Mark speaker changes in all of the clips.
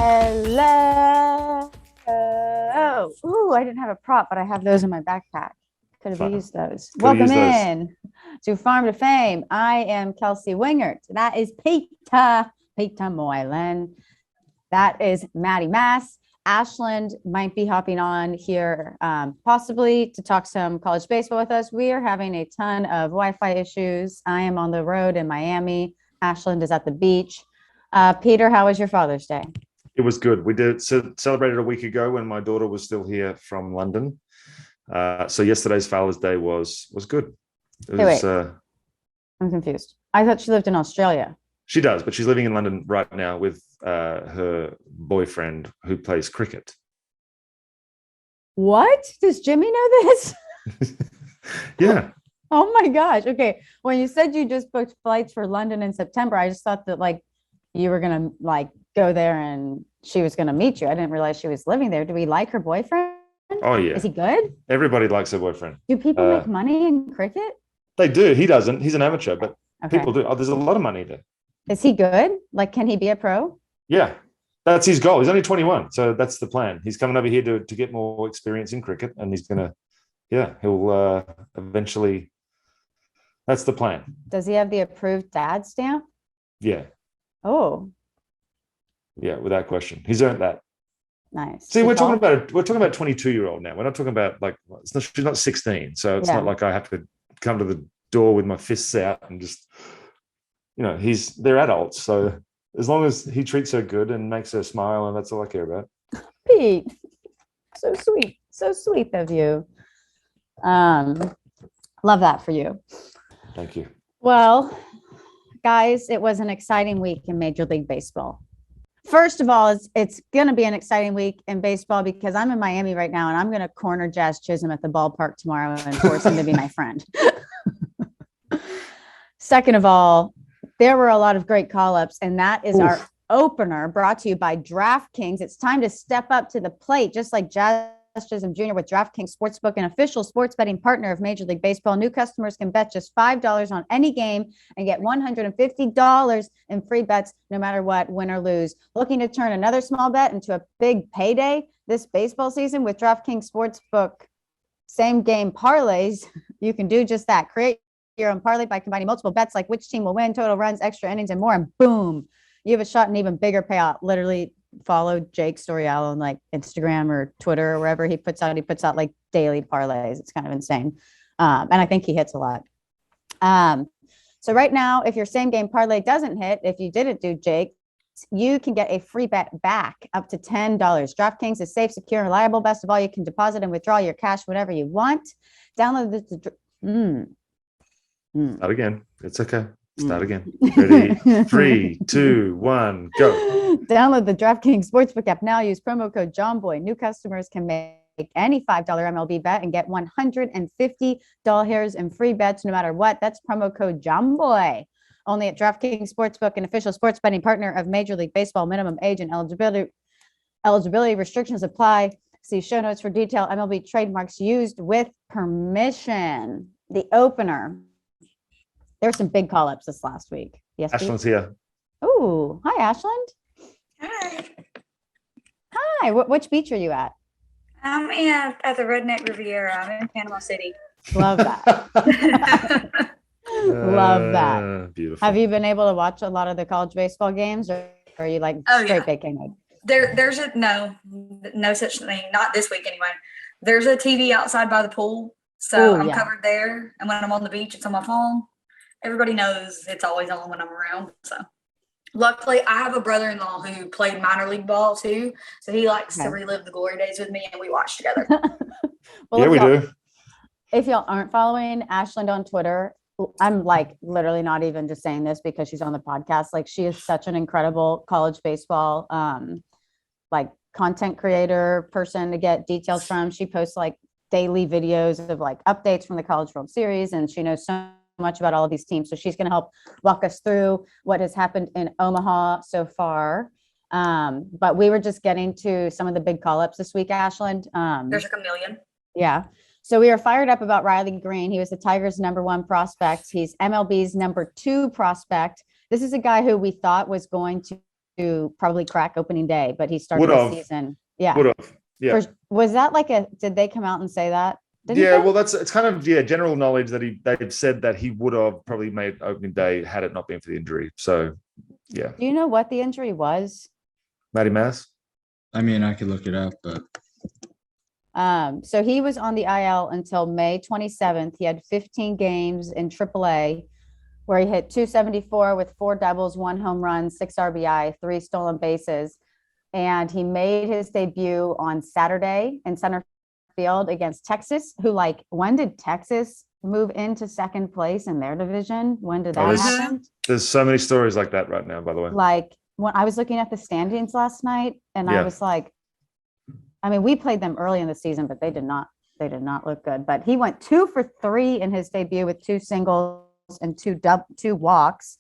Speaker 1: Hello. Ooh, I didn't have a prop, but I have those in my backpack. Could have used those. Welcome in to Farm to Fame. I am Kelsey Wingert. That is Peter Moylan. That is Maddie Mass. Ashland might be hopping on here possibly to talk some college baseball with us. We are having a ton of Wi-Fi issues. I am on the road in Miami. Ashland is at the beach. Peter, how was your Father's Day?
Speaker 2: It was good. We did celebrated a week ago when my daughter was still here from London. So yesterday's Father's Day was good. It was,
Speaker 1: I'm confused. I thought she lived in Australia.
Speaker 2: She does, but she's living in London right now with her boyfriend who plays cricket.
Speaker 1: What? Does Jimmy know this?
Speaker 2: Yeah.
Speaker 1: Oh my gosh. Okay. When you said you just booked flights for London in September, I just thought that like you were going to like go there and she was going to meet you. I didn't realize she was living there. Do we like her boyfriend?
Speaker 2: Oh yeah.
Speaker 1: Is he good?
Speaker 2: Everybody likes her boyfriend.
Speaker 1: Do people make money in cricket?
Speaker 2: They do. He doesn't. He's an amateur, but people do. Oh, there's a lot of money there.
Speaker 1: Is he good? Like, can he be a pro?
Speaker 2: Yeah. That's his goal. He's only 21. So that's the plan. He's coming over here to get more experience in cricket and he's going to, he'll eventually, that's the plan.
Speaker 1: Does he have the approved dad stamp?
Speaker 2: Yeah.
Speaker 1: Oh.
Speaker 2: Yeah, without question. He's earned that.
Speaker 1: Nice.
Speaker 2: See, we're talking about 22-year-old now. We're not talking about like she's not 16. So it's not like I have to come to the door with my fists out and just, they're adults. So as long as he treats her good and makes her smile, and that's all I care about.
Speaker 1: Pete, so sweet of you. Love that for you.
Speaker 2: Thank you.
Speaker 1: Well, guys, it was an exciting week in Major League Baseball. First of all, it's going to be an exciting week in baseball because I'm in Miami right now and I'm going to corner Jazz Chisholm at the ballpark tomorrow and force him to be my friend. Second of all, there were a lot of great call-ups, and that is our opener brought to you by DraftKings. It's time to step up to the plate, just like Jazz Chisholm Jr. with DraftKings Sportsbook, an official sports betting partner of Major League Baseball. New customers can bet just $5 on any game and get $150 in free bets no matter what, win or lose. Looking to turn another small bet into a big payday this baseball season with DraftKings Sportsbook same game parlays? You can do just that. Create your own parlay by combining multiple bets like which team will win, total runs, extra innings, and more, and boom, you have a shot at an even bigger payout. Literally follow Jake Storiello on like Instagram or Twitter or wherever he puts out like daily parlays. It's kind of insane. And I think he hits a lot. So right now, if your same game parlay doesn't hit, if you didn't do Jake, you can get a free bet back up to $10. DraftKings is safe, secure, and reliable. Best of all, you can deposit and withdraw your cash whenever you want. Download the
Speaker 2: Start again. It's okay. Start again. Ready? 3, 2, 1, go.
Speaker 1: Download the DraftKings Sportsbook app now. Use promo code JOMBOY. New customers can make any $5 MLB bet and get $150 in free bets no matter what. That's promo code JOMBOY. Only at DraftKings Sportsbook, an official sports betting partner of Major League Baseball. Minimum age and eligibility restrictions apply. See show notes for detail. MLB trademarks used with permission. The opener. There were some big call-ups this last week. Yes,
Speaker 2: Ashland's here.
Speaker 1: Oh, hi, Ashland.
Speaker 3: Hi.
Speaker 1: Hi. Which beach are you at?
Speaker 3: I'm at the Redneck Riviera. I'm in Panama City.
Speaker 1: Love that. Love that.
Speaker 2: Beautiful.
Speaker 1: Have you been able to watch a lot of the college baseball games, or are you like straight vacay mode?
Speaker 3: There's no such thing. Not this week anyway. There's a TV outside by the pool, so I'm covered there. And when I'm on the beach, it's on my phone. Everybody knows it's always on when I'm around. So luckily I have a brother-in-law who played minor league ball too. So he likes to relive the glory days with me and we watch together.
Speaker 1: Well,
Speaker 2: yeah, we do.
Speaker 1: If y'all aren't following Ashland on Twitter, I'm like literally not even just saying this because she's on the podcast. Like she is such an incredible college baseball, like content creator person to get details from. She posts like daily videos of like updates from the College World Series, and she knows so much about all of these teams. So she's going to help walk us through what has happened in Omaha so far. But we were just getting to some of the big call-ups this week, Ashland.
Speaker 3: There's like a million.
Speaker 1: Yeah. So we are fired up about Riley Green. He was the Tigers' #1 prospect. He's MLB's #2 prospect. This is a guy who we thought was going to probably crack opening day, but he started
Speaker 2: Would
Speaker 1: the
Speaker 2: have.
Speaker 1: season. Yeah.
Speaker 2: Would have. Yeah.
Speaker 1: Was that did they come out and say that?
Speaker 2: Well, it's kind of general knowledge that they've said that he would have probably made opening day had it not been for the injury. So, yeah.
Speaker 1: Do you know what the injury was?
Speaker 2: Matty Mass?
Speaker 4: I mean, I could look it up, but
Speaker 1: so he was on the IL until May 27th. He had 15 games in AAA where he hit 274 with 4 doubles, 1 home run, 6 RBI, 3 stolen bases. And he made his debut on Saturday in center field against Texas, who when did Texas move into second place in their division? When did that happen?
Speaker 2: There's so many stories like that right now, by the way.
Speaker 1: When I was looking at the standings last night and I was like, I mean, we played them early in the season, but they did not look good. But he went 2 for 3 in his debut with 2 singles and 2 walks.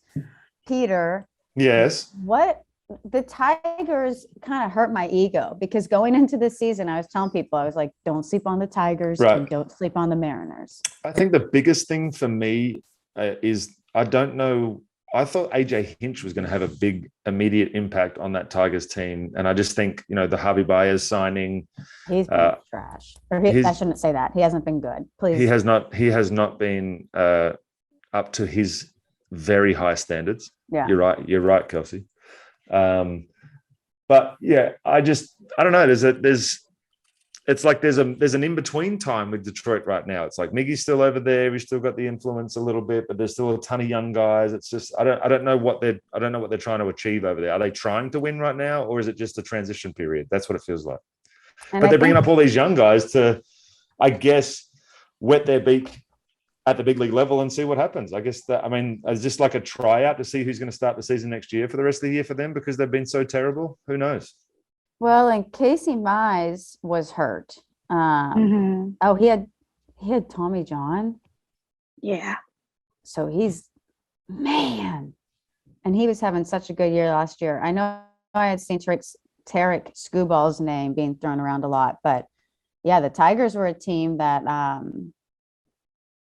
Speaker 1: Peter.
Speaker 2: Yes.
Speaker 1: What the Tigers kind of hurt my ego because going into this season, I was telling people, I was like, don't sleep on the Tigers and don't sleep on the Mariners.
Speaker 2: I think the biggest thing for me is I don't know. I thought AJ Hinch was going to have a big immediate impact on that Tigers team. And I just think, the Javi Baez signing.
Speaker 1: He's been trash. I shouldn't say that. He hasn't been good. Please. He has
Speaker 2: not been up to his very high standards.
Speaker 1: Yeah.
Speaker 2: You're right, Kelsey. But yeah, I don't know. It's like there's an in-between time with Detroit right now. It's like Miggy's still over there. We've still got the influence a little bit, but there's still a ton of young guys. It's just I don't know what they're trying to achieve over there. Are they trying to win right now, or is it just a transition period? That's what it feels like. But they're bringing up all these young guys to, I guess, wet their beak at the big league level and see what happens. I guess it's just like a tryout to see who's going to start the season next year for the rest of the year for them because they've been so terrible. Who knows?
Speaker 1: Well, and Casey Mize was hurt. Oh, he had Tommy John.
Speaker 5: Yeah.
Speaker 1: So and he was having such a good year last year. I know I had seen Tarek Screwball's name being thrown around a lot, but yeah, the Tigers were a team that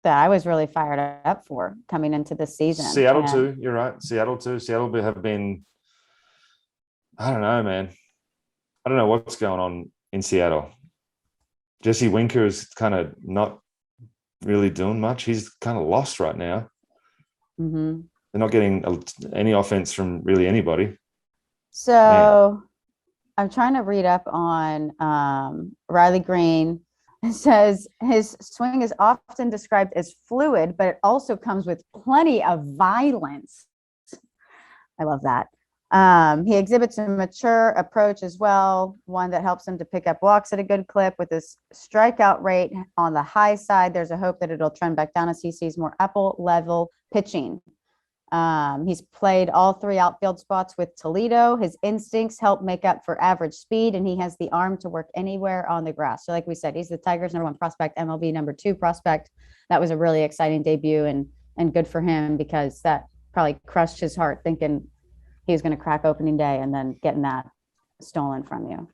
Speaker 1: I was really fired up for coming into this season.
Speaker 2: Seattle too. You're right. Seattle too. Seattle have been, I don't know, man. I don't know what's going on in Seattle. Jesse Winker is kind of not really doing much. He's kind of lost right now.
Speaker 1: Mm-hmm.
Speaker 2: They're not getting any offense from really anybody.
Speaker 1: So I'm trying to read up on Riley Green. It says his swing is often described as fluid, but it also comes with plenty of violence. I love that. He exhibits a mature approach as well, one that helps him to pick up walks at a good clip. With his strikeout rate on the high side, there's a hope that it'll trend back down as he sees more upper level pitching. He's played all 3 outfield spots with Toledo. His instincts help make up for average speed, and he has the arm to work anywhere on the grass. So like we said, he's the Tigers' #1 prospect, MLB #2 prospect. That was a really exciting debut and good for him because that probably crushed his heart thinking he was going to crack opening day and then getting that stolen from you.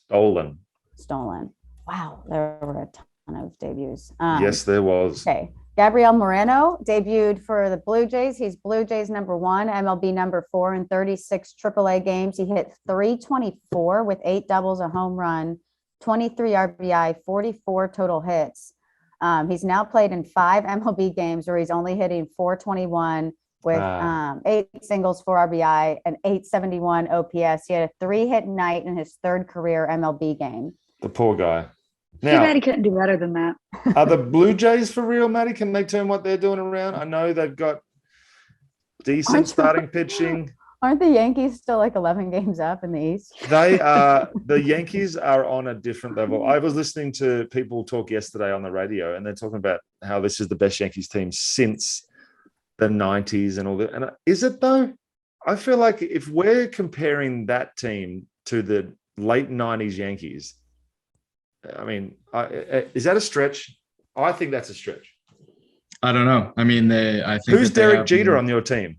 Speaker 1: Stolen. Wow. There were a ton of debuts.
Speaker 2: Yes, there was.
Speaker 1: Okay. Gabriel Moreno debuted for the Blue Jays. He's Blue Jays #1, MLB #4 in 36 AAA games. He hit .324 with 8 doubles, a home run, 23 RBI, 44 total hits. He's now played in 5 MLB games where he's only hitting .421 with 8 singles, 4 RBI, and .871 OPS. He had a 3-hit night in his 3rd career MLB game.
Speaker 2: The poor guy.
Speaker 5: Too bad he couldn't do better than that.
Speaker 2: Are the Blue Jays for real, Matty? Can they turn what they're doing around? I know they've got decent starting pitching.
Speaker 1: Aren't the Yankees still like 11 games up in the East?
Speaker 2: They are. The Yankees are on a different level. I was listening to people talk yesterday on the radio, and they're talking about how this is the best Yankees team since the 90s and all that. And is it though? I feel like if we're comparing that team to the late 90s Yankees, I mean, is that a stretch? I think that's a stretch.
Speaker 4: I don't know. I mean, I think
Speaker 2: who's Derek Jeter on your team?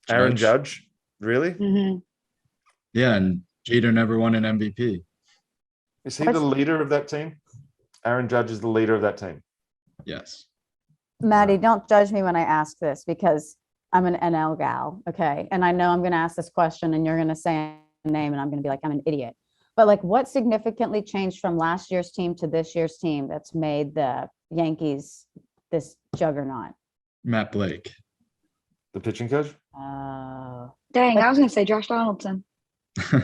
Speaker 2: Aaron Judge, really?
Speaker 5: Mm-hmm.
Speaker 4: Yeah, and Jeter never won an MVP.
Speaker 2: Is he the leader of that team? Aaron Judge is the leader of that team.
Speaker 4: Yes.
Speaker 1: Maddie, don't judge me when I ask this because I'm an NL gal. Okay. And I know I'm going to ask this question and you're going to say a name and I'm going to be like, I'm an idiot. But like, what significantly changed from last year's team to this year's team that's made the Yankees this juggernaut?
Speaker 4: Matt Blake.
Speaker 2: The pitching coach?
Speaker 5: Dang, I was going to say Josh Donaldson.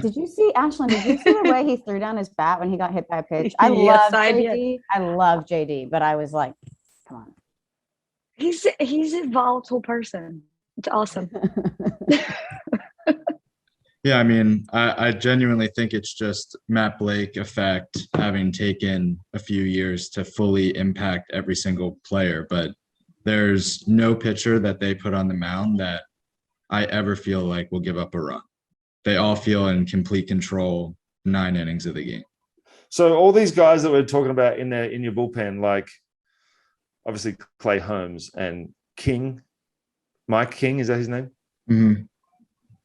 Speaker 1: Did you see, Ashland, did you see the way he threw down his bat when he got hit by a pitch? I
Speaker 5: Yes,
Speaker 1: love
Speaker 5: I
Speaker 1: JD. I love JD, but I was like, come on.
Speaker 5: He's a volatile person. It's awesome.
Speaker 4: Yeah, I mean, I genuinely think it's just Matt Blake effect, having taken a few years to fully impact every single player. But there's no pitcher that they put on the mound that I ever feel like will give up a run. They all feel in complete control 9 innings of the game.
Speaker 2: So all these guys that we're talking about in your bullpen, like obviously Clay Holmes and King, Mike King, is that his name?
Speaker 4: Mm-hmm.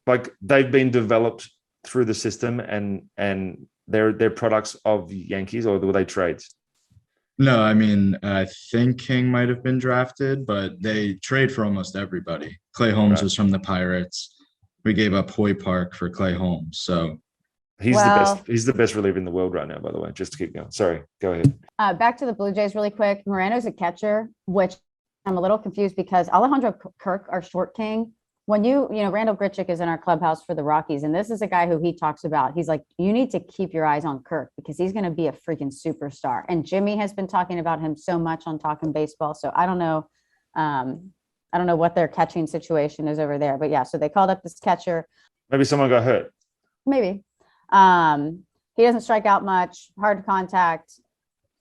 Speaker 2: Like they've been developed through the system and they're products of Yankees, or were they trades?
Speaker 4: No, I mean, I think King might have been drafted, but they trade for almost everybody. Clay Holmes was from the Pirates. We gave up Hoy Park for Clay Holmes. So
Speaker 2: he's the best. He's the best reliever in the world right now, by the way, just to keep going. Sorry, go ahead.
Speaker 1: Back to the Blue Jays really quick. Moreno's a catcher, which I'm a little confused because Alejandro Kirk, our short king, when Randall Grichuk is in our clubhouse for the Rockies, and this is a guy who he talks about. He's like, you need to keep your eyes on Kirk because he's going to be a freaking superstar. And Jimmy has been talking about him so much on Talking Baseball. So I don't know. I don't know what their catching situation is over there, but yeah. So they called up this catcher.
Speaker 2: Maybe someone got hurt.
Speaker 1: Maybe. He doesn't strike out much, hard contact,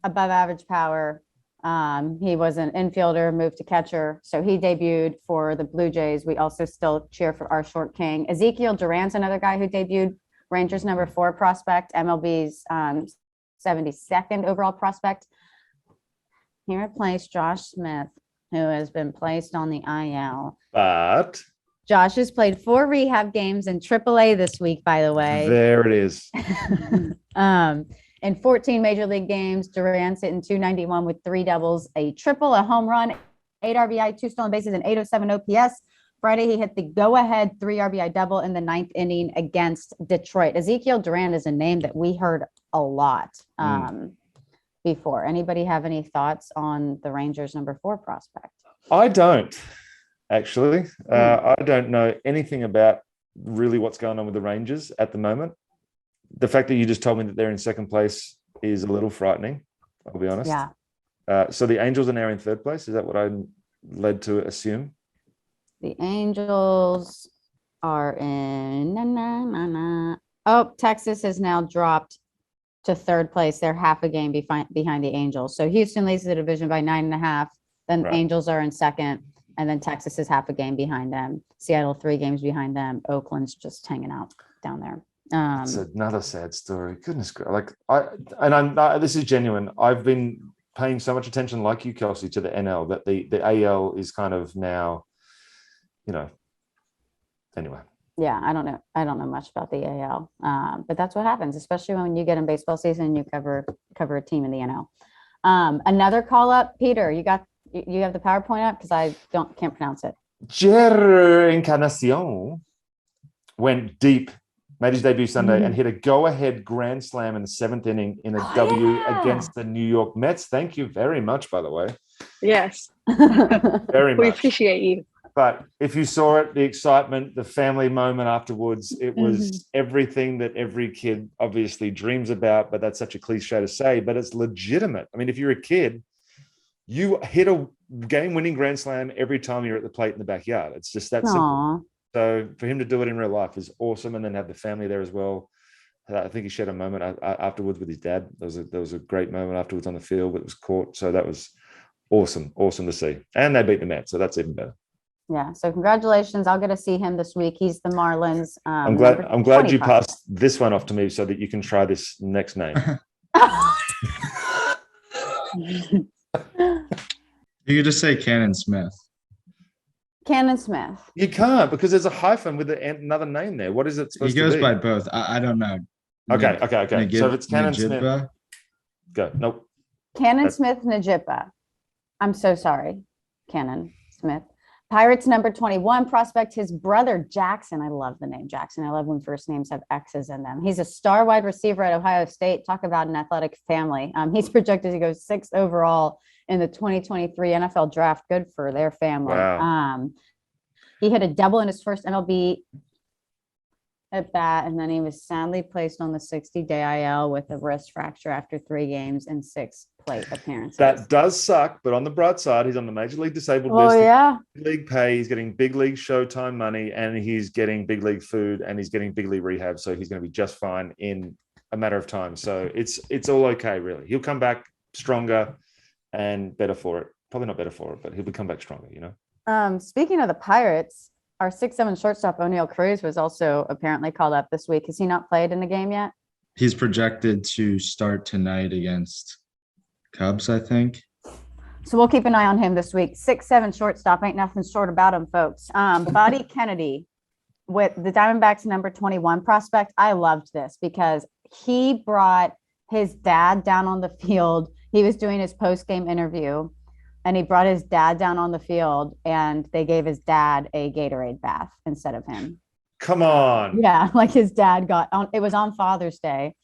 Speaker 1: above average power. He was an infielder, moved to catcher. So he debuted for the Blue Jays. We also still cheer for our short king. Ezekiel Duran's another guy who debuted, Rangers number 4 prospect, MLB's 72nd overall prospect. He replaced Josh Smith, who has been placed on the IL.
Speaker 2: But
Speaker 1: Josh has played 4 rehab games in AAA this week, by the way.
Speaker 2: There it is.
Speaker 1: In 14 major league games, Duran's hitting .291 with 3 doubles, a triple, a home run, 8 RBI, 2 stolen bases, and .807 OPS. Friday, he hit the go-ahead 3 RBI double in the 9th inning against Detroit. Ezekiel Duran is a name that we heard a lot before. Anybody have any thoughts on the Rangers number 4 prospect?
Speaker 2: I don't, actually. I don't know anything about really what's going on with the Rangers at the moment. The fact that you just told me that they're in second place is a little frightening, I'll be honest.
Speaker 1: Yeah.
Speaker 2: So the Angels are now in third place. Is that what I'm led to assume?
Speaker 1: The Angels are in. Oh, Texas has now dropped to third place. They're half a game behind the Angels. So Houston leads the division by 9.5. Then the Angels are in second. And then Texas is half a game behind them. Seattle 3 games behind them. Oakland's just hanging out down there.
Speaker 2: It's another sad story. Goodness gracious! This is genuine. I've been paying so much attention, like you, Kelsey, to the NL that the AL is kind of now, Anyway.
Speaker 1: Yeah, I don't know much about the AL, but that's what happens, especially when you get in baseball season and you cover a team in the NL. Another call up, Peter. You have the PowerPoint up because I can't pronounce it.
Speaker 2: Jer Encarnacion went deep. Made his debut Sunday and hit a go-ahead grand slam in the 7th inning in a W against the New York Mets. Thank you very much, by the way.
Speaker 5: Yes.
Speaker 2: Very much.
Speaker 5: We appreciate you.
Speaker 2: But if you saw it, the excitement, the family moment afterwards, it was everything that every kid obviously dreams about, but that's such a cliche to say, but it's legitimate. I mean, if you're a kid, you hit a game-winning grand slam every time you're at the plate in the backyard. It's just that simple. So for him to do it in real life is awesome, and then have the family there as well. I think he shared a moment afterwards with his dad. There was a great moment afterwards on the field, but it was caught. So that was awesome to see. And they beat the Mets, so that's even better.
Speaker 1: Yeah. So congratulations. I'll get to see him this week. He's the Marlins.
Speaker 2: I'm glad you passed this one off to me so that you can try this next name.
Speaker 4: You could just say Cannon Smith.
Speaker 1: Cannon Smith.
Speaker 2: You can't, because there's a hyphen with another name there. What is it supposed to be?
Speaker 4: He goes by both. I don't know.
Speaker 2: Okay. So if it's Cannon Smith, go. Nope.
Speaker 1: Cannon Smith Najipa. I'm so sorry, Cannon Smith. Pirates number 21 prospect, his brother Jackson. I love the name Jackson. I love when first names have X's in them. He's a star wide receiver at Ohio State. Talk about an athletic family. He's projected to go 6th overall in the 2023 NFL draft. Good for their family.
Speaker 2: Wow.
Speaker 1: He hit a double in his first MLB at bat, and then he was sadly placed on the 60-day IL with a wrist fracture after 3 games and 6 plate appearances.
Speaker 2: That does suck, but on the bright side, he's on the Major League Disabled
Speaker 1: Oh,
Speaker 2: list.
Speaker 1: yeah.
Speaker 2: Big league pay, he's getting big league showtime money, and he's getting big league food, and he's getting big league rehab, so he's going to be just fine in a matter of time. So it's all okay, really. He'll come back stronger and better for it. Probably not better for it, but he'll come back stronger, you know?
Speaker 1: Speaking of the Pirates, our 6'7" shortstop O'Neal Cruz was also apparently called up this week. Has he not played in the game yet?
Speaker 4: He's projected to start tonight against Cubs, I think.
Speaker 1: So we'll keep an eye on him this week. 6'7" shortstop, ain't nothing short about him, folks. Buddy Kennedy with the Diamondbacks number 21 prospect. I loved this because he brought his dad down on the field. He was doing his post-game interview, and he brought his dad down on the field, and they gave his dad a Gatorade bath instead of him.
Speaker 2: Come on.
Speaker 1: Yeah, like his dad got on. It was on Father's Day,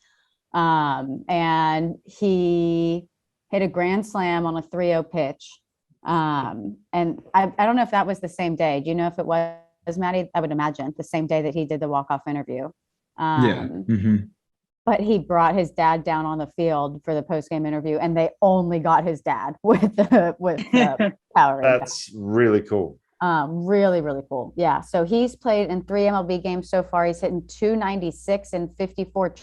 Speaker 1: and he hit a grand slam on a 3-0 pitch. And I don't know if that was the same day. Do you know if it was, Maddie? I would imagine the same day that he did the walk-off interview.
Speaker 4: Yeah. Mm-hmm.
Speaker 1: But he brought his dad down on the field for the post-game interview, and they only got his dad with the Powerade.
Speaker 2: That's really cool.
Speaker 1: Really, really cool. Yeah. So he's played in 3 MLB games so far. He's hitting 296 in 54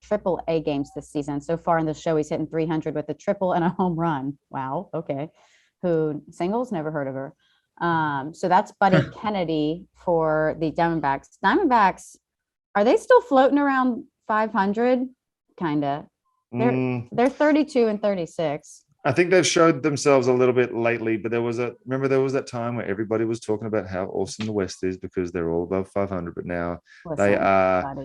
Speaker 1: triple A games this season. So far in the show, he's hitting 300 with a triple and a home run. Wow. Okay. Who singles? Never heard of her. So that's Buddy Kennedy for the Diamondbacks. Diamondbacks, are they still floating around 500? Kind of. They're 32 and 36.
Speaker 2: I think they've showed themselves a little bit lately, but there was that time where everybody was talking about how awesome the West is because they're all above 500, but now they are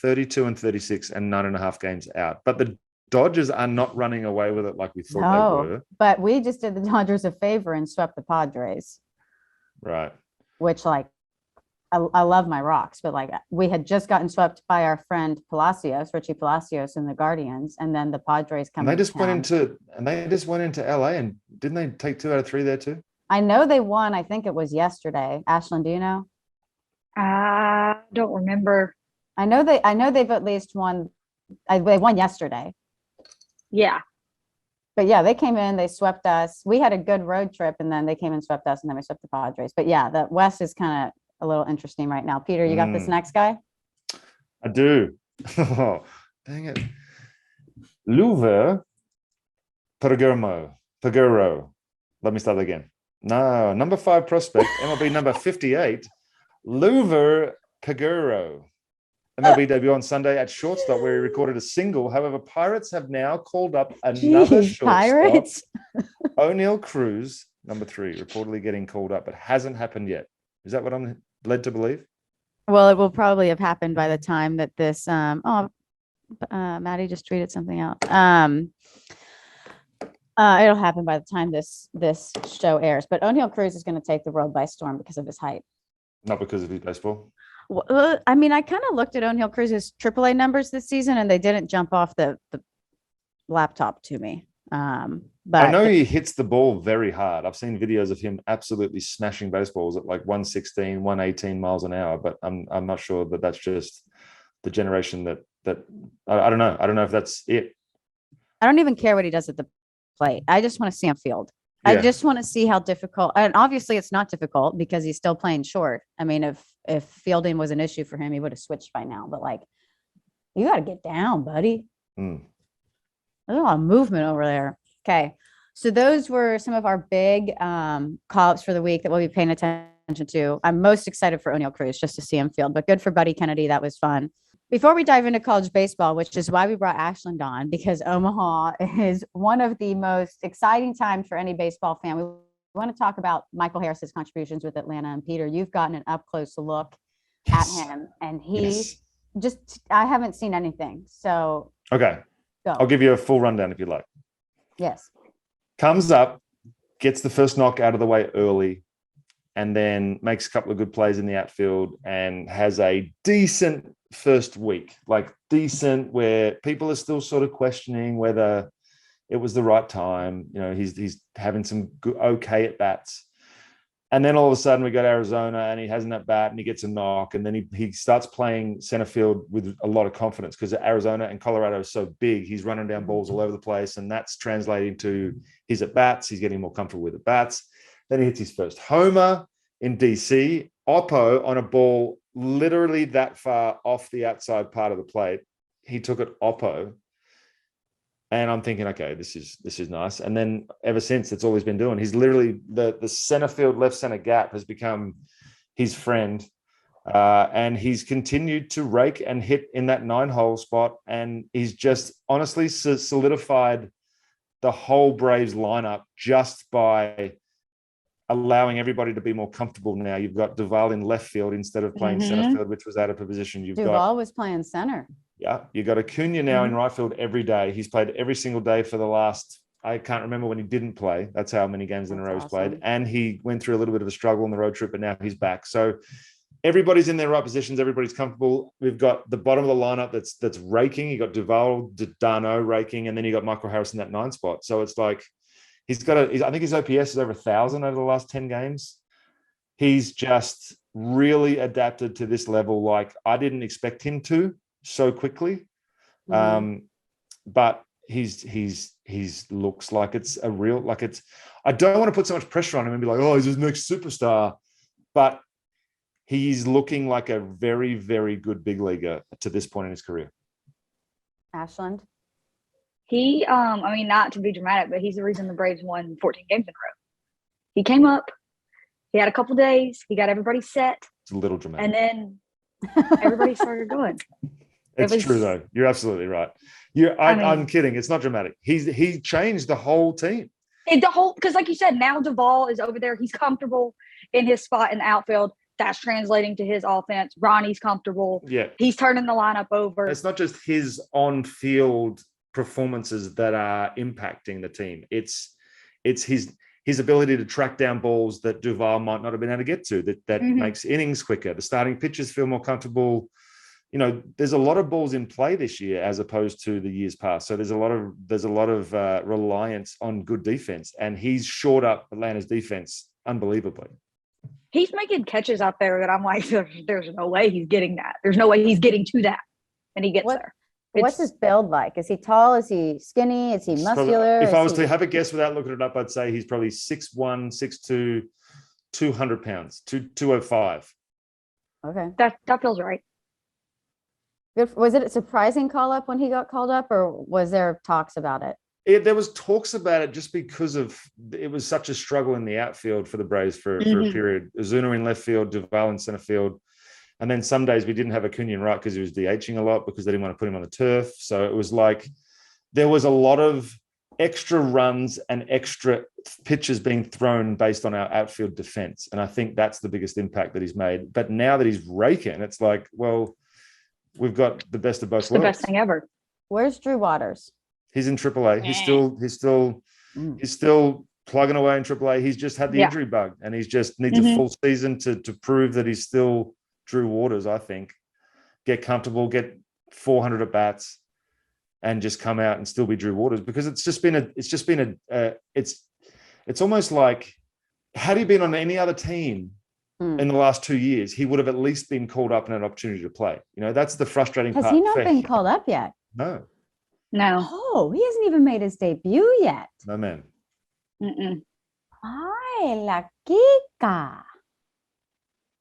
Speaker 2: 32 and 36 and 9.5 games out. But the Dodgers are not running away with it like we thought they were.
Speaker 1: But we just did the Dodgers a favor and swept the Padres.
Speaker 2: Right.
Speaker 1: Which, like, I love my Rocks, but like we had just gotten swept by our friend Richie Palacios and the Guardians, and then the Padres come.
Speaker 2: They just went into LA, and didn't they take 2 out of 3 there too?
Speaker 1: I know they won. I think it was yesterday. Ashland, do you know?
Speaker 5: I don't remember.
Speaker 1: I know they've at least won. They won yesterday.
Speaker 5: Yeah.
Speaker 1: But yeah, they came in, they swept us. We had a good road trip, and then they came and swept us, and then we swept the Padres. But yeah, the West is kind of a little interesting right now. Peter, you got this next guy?
Speaker 2: I do. Oh, dang it. Luver Paguro. Let me start again. No, number 5 prospect, MLB number 58, Luver Paguro. MLB debut on Sunday at shortstop where he recorded a single. However, Pirates have now called up another shortstop.
Speaker 1: Pirates?
Speaker 2: O'Neal Cruz, number 3, reportedly getting called up, but hasn't happened yet. Is that what I'm led to believe?
Speaker 1: Well, it will probably have happened by the time that this Maddie just tweeted something out. It'll happen by the time this show airs, but O'Neal Cruz is going to take the world by storm because of his height.
Speaker 2: Not because of his baseball.
Speaker 1: Well, I mean, I kind of looked at O'Neal Cruz's AAA numbers this season, and they didn't jump off the laptop to me. But
Speaker 2: I know he hits the ball very hard. I've seen videos of him absolutely smashing baseballs at like 116, 118 miles an hour, but I'm not sure that that's just the generation that I don't know. I don't know if that's it.
Speaker 1: I don't even care what he does at the plate. I just want to see him field.
Speaker 2: Yeah.
Speaker 1: I just want to see how difficult, and obviously it's not difficult because he's still playing short. I mean, if fielding was an issue for him, he would have switched by now, but like, you got to get down, buddy. There's a lot of movement over there. Okay. So those were some of our big call-ups for the week that we'll be paying attention to. I'm most excited for O'Neal Cruz just to see him field, but good for Buddy Kennedy. That was fun. Before we dive into college baseball, which is why we brought Ashland on, because Omaha is one of the most exciting times for any baseball fan. We want to talk about Michael Harris's contributions with Atlanta, and Peter, you've gotten an up-close look at him, and I haven't seen anything. So
Speaker 2: okay.
Speaker 1: Go.
Speaker 2: I'll give you a full rundown if you like.
Speaker 1: Yes.
Speaker 2: Comes up, gets the first knock out of the way early, and then makes a couple of good plays in the outfield and has a decent first week, like decent, where people are still sort of questioning whether it was the right time. You know, he's having some good, okay at bats. And then all of a sudden we go to Arizona and he has an at bat and he gets a knock. And then he starts playing center field with a lot of confidence because Arizona and Colorado are so big. He's running down balls all over the place. And that's translating to his at bats. He's getting more comfortable with at bats. Then he hits his first homer in DC. Oppo on a ball literally that far off the outside part of the plate. He took it Oppo. And I'm thinking, okay, this is nice. And then ever since, that's all he's been doing. He's literally the center field, left center gap has become his friend. And he's continued to rake and hit in that 9-hole spot. And he's just honestly solidified the whole Braves lineup just by allowing everybody to be more comfortable now. You've got Duvall in left field instead of playing center field, which was out of position.
Speaker 1: Duvall was playing center.
Speaker 2: Yeah, you got Acuna now in right field every day. He's played every single day for the last, I can't remember when he didn't play. That's how many games in a row he's played. And he went through a little bit of a struggle on the road trip, but now he's back. So everybody's in their right positions. Everybody's comfortable. We've got the bottom of the lineup that's raking. You got Duvall, D'Arnaud raking, and then you got Michael Harris in that 9 spot. So it's like he's got I think his OPS is over 1,000 over the last 10 games. He's just really adapted to this level. Like I didn't expect him to so quickly. But he's looks like it's a real, like it's, I don't want to put so much pressure on him and be like, oh, he's his next superstar, but he's looking like a very, very good big leaguer to this point in his career.
Speaker 1: Ashland.
Speaker 5: He, I mean, not to be dramatic, but he's the reason the Braves won 14 games in a row. He came up, he had a couple days, he got everybody set.
Speaker 2: It's a little dramatic.
Speaker 5: And then everybody started going.
Speaker 2: It's true though. You're absolutely right. I'm kidding. It's not dramatic. He changed the whole team.
Speaker 5: Because like you said, now Duvall is over there. He's comfortable in his spot in the outfield. That's translating to his offense. Ronnie's comfortable.
Speaker 2: Yeah.
Speaker 5: He's turning the lineup over.
Speaker 2: It's not just his on-field performances that are impacting the team. It's his ability to track down balls that Duvall might not have been able to get to, that makes innings quicker. The starting pitchers feel more comfortable. You know, there's a lot of balls in play this year as opposed to the years past. So there's a lot of reliance on good defense, and he's shored up Atlanta's defense unbelievably.
Speaker 5: He's making catches out there that I'm like, there's no way he's getting that. There's no way he's getting to that, and he gets there.
Speaker 1: What's his build like? Is he tall? Is he skinny? Is he muscular?
Speaker 2: If I was to have a guess without looking it up, I'd say he's probably 6'1", 6'2", 200 pounds, 205.
Speaker 5: Okay, that feels right.
Speaker 1: Was it a surprising call up when he got called up, or was there talks about it?
Speaker 2: There was talks about it just because it was such a struggle in the outfield for the Braves for a period. Ozuna in left field, Duvall in center field. And then some days we didn't have Acuna in right because he was DHing a lot because they didn't want to put him on the turf. So it was like there was a lot of extra runs and extra pitches being thrown based on our outfield defense. And I think that's the biggest impact that he's made. But now that he's raking, it's like, well, we've got the best of both worlds.
Speaker 5: The best thing ever.
Speaker 1: Where's Drew Waters?
Speaker 2: He's in AAA. He's still plugging away in AAA. He's just had the injury bug, and he's just needs a full season to prove that he's still Drew Waters. I think get comfortable, get 400 at bats, and just come out and still be Drew Waters, because it's almost like, had he been on any other team in the last 2 years, he would have at least been called up and had an opportunity to play. You know, that's the frustrating part.
Speaker 1: Has he not been called up yet?
Speaker 2: No.
Speaker 1: Oh, he hasn't even made his debut yet.
Speaker 2: No, man.
Speaker 1: Ay, la Kika.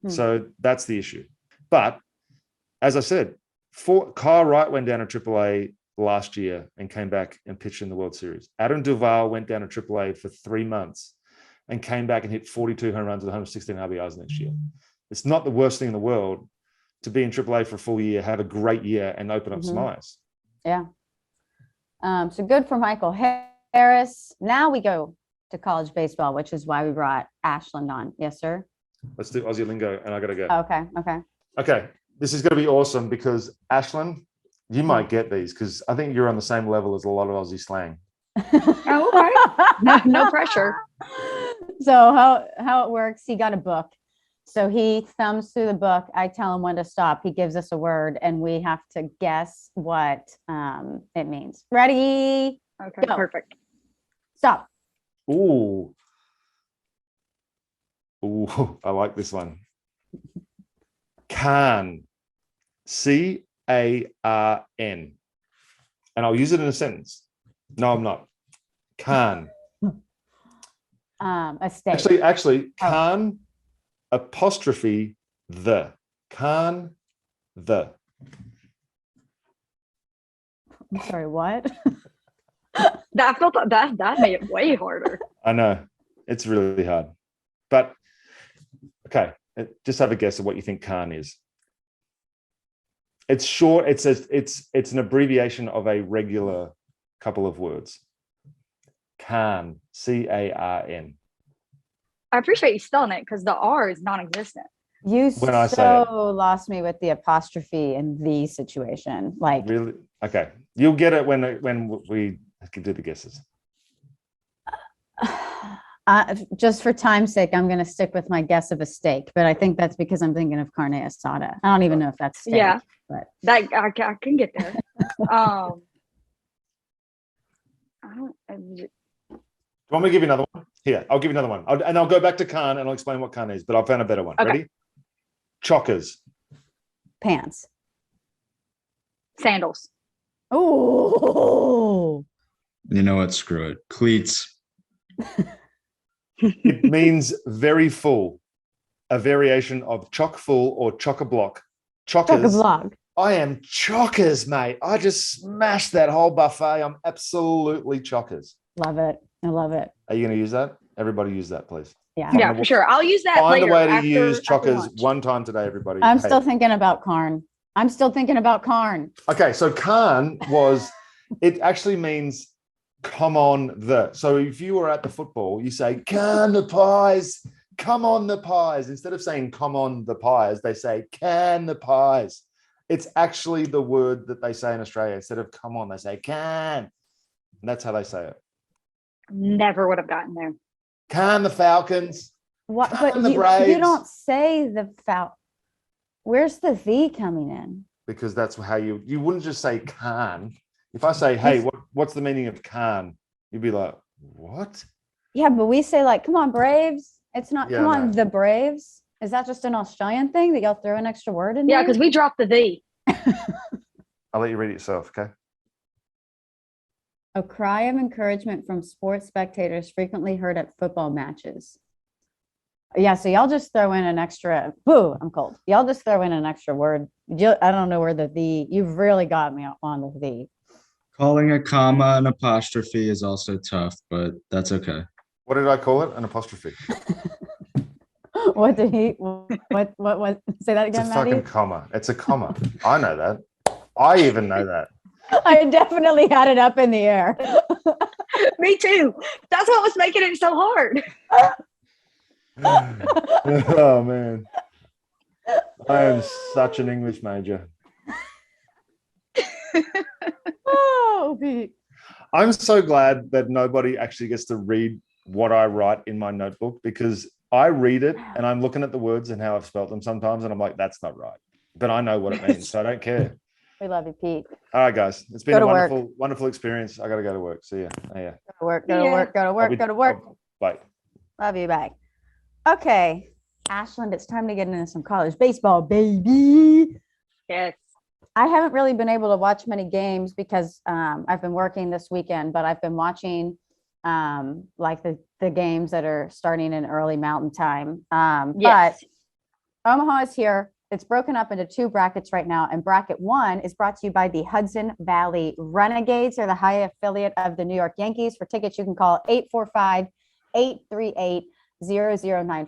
Speaker 2: So that's the issue. But as I said, Kyle Wright went down to AAA last year and came back and pitched in the World Series. Adam Duvall went down to AAA for 3 months and came back and hit 42 home runs with 116 RBIs next year. It's not the worst thing in the world to be in AAA for a full year, have a great year, and open up some eyes.
Speaker 1: Yeah. So good for Michael Harris. Now we go to college baseball, which is why we brought Ashland on. Yes, sir.
Speaker 2: Let's do Aussie Lingo, and I got to go.
Speaker 1: Okay.
Speaker 2: This is going to be awesome because Ashland, you might get these because I think you're on the same level as a lot of Aussie slang.
Speaker 5: Oh, okay. No pressure.
Speaker 1: So how it works, he got a book. So he thumbs through the book. I tell him when to stop. He gives us a word and we have to guess what it means. Ready?
Speaker 5: Okay,
Speaker 1: Go.
Speaker 5: perfect.
Speaker 1: Stop.
Speaker 2: Ooh. Ooh, I like this one. Can. C-A-R-N. And I'll use it in a sentence. No, I'm not. Can.
Speaker 1: A state.
Speaker 2: Actually, can apostrophe the. Can the.
Speaker 1: I'm sorry, what?
Speaker 5: That felt that made it way harder.
Speaker 2: I know. It's really hard. But okay, just have a guess of what you think can is. It's short. It's an abbreviation of a regular couple of words. Can. C-A-R-N.
Speaker 5: I appreciate you spelling it because the R is non-existent.
Speaker 1: You
Speaker 2: When I say
Speaker 1: lost me with the apostrophe in the situation. Like,
Speaker 2: really? Okay. You'll get it when we can do the guesses.
Speaker 1: just for time's sake, I'm going to stick with my guess of a steak, but I think that's because I'm thinking of carne asada. I don't even know if that's steak.
Speaker 5: Yeah,
Speaker 1: but
Speaker 5: that I can get there. I don't.
Speaker 2: Do you want me to give you another one? Here, I'll give you another one. I'll go back to can and I'll explain what can is, but I found a better one.
Speaker 5: Okay.
Speaker 2: Ready? Chockers.
Speaker 1: pants.
Speaker 5: Sandals.
Speaker 1: Oh,
Speaker 4: You know what? Screw it. Cleats.
Speaker 2: It means very full, a variation of chock full or chock-a-block. Chockers.
Speaker 1: chock-a-block.
Speaker 2: I am chockers, mate. I just smashed that whole buffet. I'm absolutely chockers.
Speaker 1: Love it. I love it.
Speaker 2: Are you going to use that? Everybody use that, please.
Speaker 1: Yeah.
Speaker 5: Yeah, for sure. I'll use that
Speaker 2: Find
Speaker 5: later.
Speaker 2: a way to
Speaker 5: after-
Speaker 2: use
Speaker 5: after
Speaker 2: chockers
Speaker 5: lunch.
Speaker 2: one time today, everybody.
Speaker 1: I'm
Speaker 2: Hey.
Speaker 1: still thinking about Karn.
Speaker 2: Okay, so Khan was, it actually means come on the. So if you were at the football, you say, can the pies, come on the pies. Instead of saying come on the pies, they say can the pies. It's actually the word that they say in Australia. Instead of come on, they say can. And that's how they say it.
Speaker 5: Never would have gotten there.
Speaker 2: Can the Falcons.
Speaker 1: What?
Speaker 2: Come
Speaker 1: But
Speaker 2: on, the
Speaker 1: you
Speaker 2: Braves.
Speaker 1: don't say the foul. Where's the V coming in?
Speaker 2: Because that's how you wouldn't just say can. If I say, hey, what's the meaning of can? You'd be like, what?
Speaker 1: Yeah, but we say like, come on, Braves. It's not,
Speaker 2: Yeah,
Speaker 1: come on,
Speaker 2: no.
Speaker 1: the Braves. Is that just an Australian thing that y'all throw an extra word in
Speaker 5: Yeah,
Speaker 1: there?
Speaker 5: because we dropped the V.
Speaker 2: I'll let you read it yourself, okay?
Speaker 1: A cry of encouragement from sports spectators frequently heard at football matches. Yeah, so y'all just throw in an extra, boo, I'm cold. Y'all just throw in an extra word. I don't know where the V, you've really got me on the V.
Speaker 4: Calling a comma an apostrophe is also tough, but that's okay.
Speaker 2: What did I call it? An apostrophe.
Speaker 1: What did he, what, say that
Speaker 2: It's a
Speaker 1: again,
Speaker 2: fucking
Speaker 1: Maddie?
Speaker 2: comma. It's a comma. I know that. I even know that.
Speaker 1: I definitely had it up in the air.
Speaker 5: Me too. That's what was making it so hard.
Speaker 2: Oh, man. I am such an English major.
Speaker 1: Oh, Pete.
Speaker 2: I'm so glad that nobody actually gets to read what I write in my notebook, because I read it and I'm looking at the words and how I've spelt them sometimes and I'm like, that's not right. But I know what it means, so I don't care.
Speaker 1: We love you, Pete.
Speaker 2: All right, guys. It's been
Speaker 1: Go
Speaker 2: a
Speaker 1: to work.
Speaker 2: wonderful experience. I got to go to work. See ya. Yeah.
Speaker 1: Go to work, go to
Speaker 5: Yeah.
Speaker 1: work, go to work, go to work.
Speaker 2: Bye.
Speaker 1: Love you, bye. Okay, Ashland, it's time to get into some college baseball, baby.
Speaker 5: Yes.
Speaker 1: I haven't really been able to watch many games because I've been working this weekend, but I've been watching like the games that are starting in early Mountain Time.
Speaker 5: Yes.
Speaker 1: But Omaha is here. It's broken up into two brackets right now, and bracket one is brought to you by the Hudson Valley Renegades. They're the high affiliate of the New York Yankees. For tickets, you can call 845-838-0094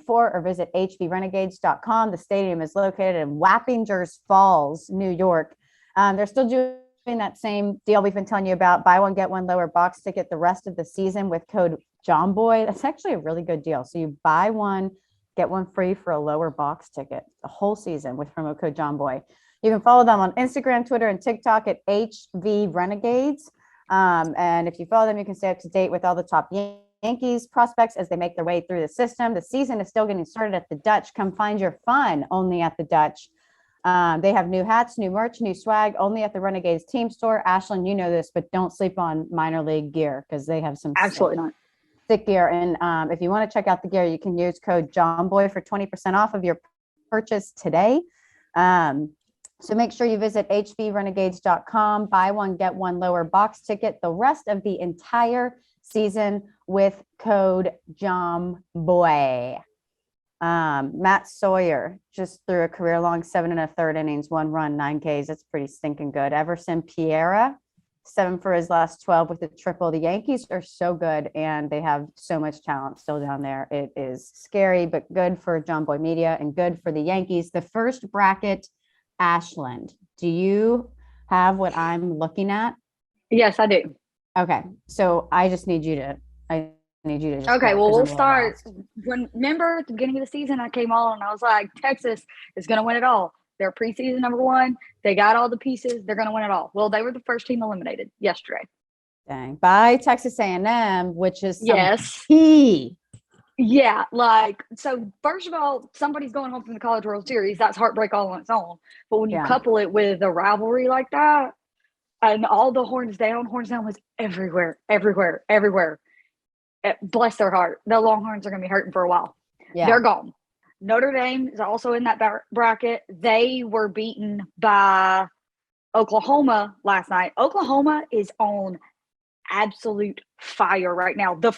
Speaker 1: or visit hvrenegades.com. The stadium is located in Wappingers Falls, New York. They're still doing that same deal we've been telling you about. Buy one, get one lower box ticket the rest of the season with code JOMBOY. That's actually a really good deal. So you buy one, get one free for a lower box ticket the whole season with promo code JOMBOY. You can follow them on Instagram, Twitter, and TikTok at HV Renegades. And if you follow them, you can stay up to date with all the top Yankees prospects as they make their way through the system. The season is still getting started at the Dutch. Come find your fun only at the Dutch. They have new hats, new merch, new swag, only at the Renegades team store. Ashland, you know this, but don't sleep on minor league gear because they have some
Speaker 5: Absolutely not.
Speaker 1: sick gear. And if you want to check out the gear, you can use code JOMBOY for 20% off of your purchase today. So make sure you visit hvrenegades.com, buy one, get one lower box ticket the rest of the entire season with code JOMBOY. Matt Sawyer just threw a career-long 7 1/3 innings, 1 run, 9 Ks. That's pretty stinking good. Everson Piera, 7 for his last 12 with a triple. The Yankees are so good, and they have so much talent still down there. It is scary, but good for JOMBOY Media and good for the Yankees. The first bracket, Ashland. Do you have what I'm looking at?
Speaker 5: Yes, I do.
Speaker 1: Okay, so I need you to just
Speaker 5: Okay,
Speaker 1: go,
Speaker 5: well,
Speaker 1: 'cause
Speaker 5: we'll
Speaker 1: I'm a little
Speaker 5: start.
Speaker 1: lost.
Speaker 5: Remember at the beginning of the season, I came on and I was like, Texas is going to win it all. They're preseason number 1. They got all the pieces. They're going to win it all. Well, they were the first team eliminated yesterday.
Speaker 1: Dang. By Texas A&M, which is
Speaker 5: Yes.
Speaker 1: key.
Speaker 5: Yeah, like, so first of all, somebody's going home from the College World Series. That's heartbreak all on its own. But when you couple it with a rivalry like that, and all the horns down was everywhere. Bless their heart. The Longhorns are going to be hurting for a while.
Speaker 1: Yeah.
Speaker 5: They're gone. Notre Dame is also in that bracket. They were beaten by Oklahoma last night. Oklahoma is on absolute fire right now. The